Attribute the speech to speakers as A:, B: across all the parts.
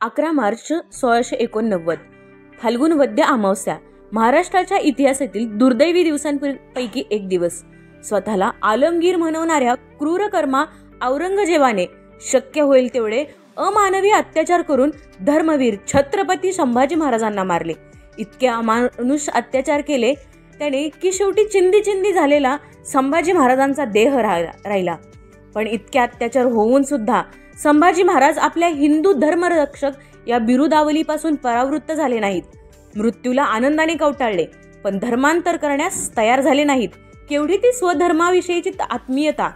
A: 11 मार्च 1689 फाल्गुन वद्य अमावस्या महाराष्ट्राच्या इतिहासातील दुर्दैवी दिवसांपैकी एक दिवस. स्वतःला आलमगीर म्हणवणाऱ्या क्रूरकर्मा औरंगजेबाने शक्य होईल तेवढे अमानवी अत्याचार करून धर्मवीर छत्रपती संभाजी महाराजांना मारले. इतके अमानुष अत्याचार केले त्याने की शेवटी चिंदी चिंदी झालेला संभाजी महाराजांचा देह राहिला. पण इतके अत्याचार होऊन सुद्धा संभाजी महाराज आपल्या हिंदू धर्मरक्षक या बिरुदावलीपासून परावृत्त झाले नाहीत. मृत्यूला आनंदाने कवटाळले पण धर्मांतर करण्यास तयार झाले नाहीत. केवढी ती स्वधर्माविषयीची आत्मीयता.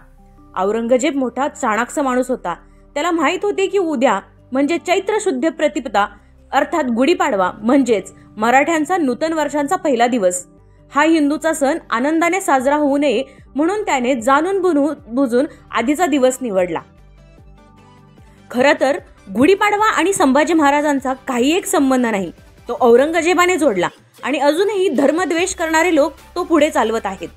A: औरंगजेब मोठा चाणाक्ष माणूस होता. त्याला माहित होते की उद्या म्हणजे चैत्र शुद्ध प्रतिपदा अर्थात गुढीपाडवा म्हणजेच मराठ्यांचा नूतन वर्षांचा पहिला दिवस. हा हिंदूचा सण आनंदाने साजरा होऊ नये म्हणून त्याने जाणून बुजून आधीचा दिवस निवडला. खरं तर गुढीपाडवा आणि संभाजी महाराजांचा काही एक संबंध नाही. तो औरंगजेबाने जोडला आणि अजूनही धर्मद्वेष करणारे लोक तो पुढे चालवत आहेत.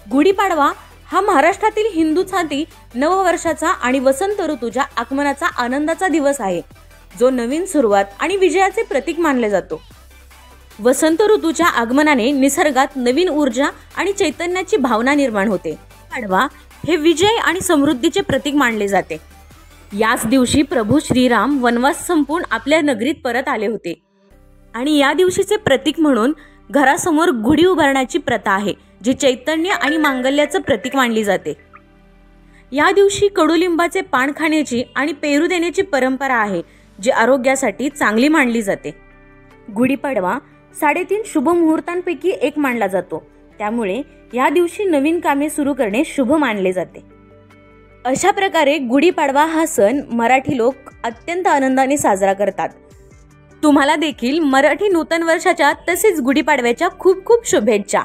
A: गुढीपाडवा हा महाराष्ट्रातील हिंदूंसाठी नववर्षाचा आणि वसंत ऋतूच्या आगमनाचा आनंदाचा दिवस आहे, जो नवीन सुरुवात आणि विजयाचे प्रतीक मानले जातो. वसंत ऋतूच्या आगमनाने निसर्गात नवीन ऊर्जा आणि चैतन्याची भावना निर्माण होते. पाडवा हे विजय आणि समृद्धीचे प्रतीक मानले जाते. याच दिवशी प्रभू श्रीराम वनवास संपवून आपल्या नगरीत परत आले होते आणि या दिवशीचे प्रतीक म्हणून घरासमोर गुढी उभारण्याची प्रथा आहे, जी चैतन्य आणि मांगल्याचं प्रतीक मानली जाते. या दिवशी कडुलिंबाचे पान खाण्याची आणि पेरू देण्याची परंपरा आहे, जी आरोग्यासाठी चांगली मानली जाते. गुढीपाडवा 3.5 शुभ मुहूर्तांपैकी एक मानला जातो. त्यामुळे या दिवशी नवीन कामे सुरू करणे शुभ मानले जाते. अशा प्रकारे गुढीपाडवा हा सण मराठी लोक अत्यंत आनंदाने साजरा करतात. तुम्हाला देखील मराठी नूतन वर्षाच्या तसेच गुढीपाडव्याच्या खूप खूप शुभेच्छा.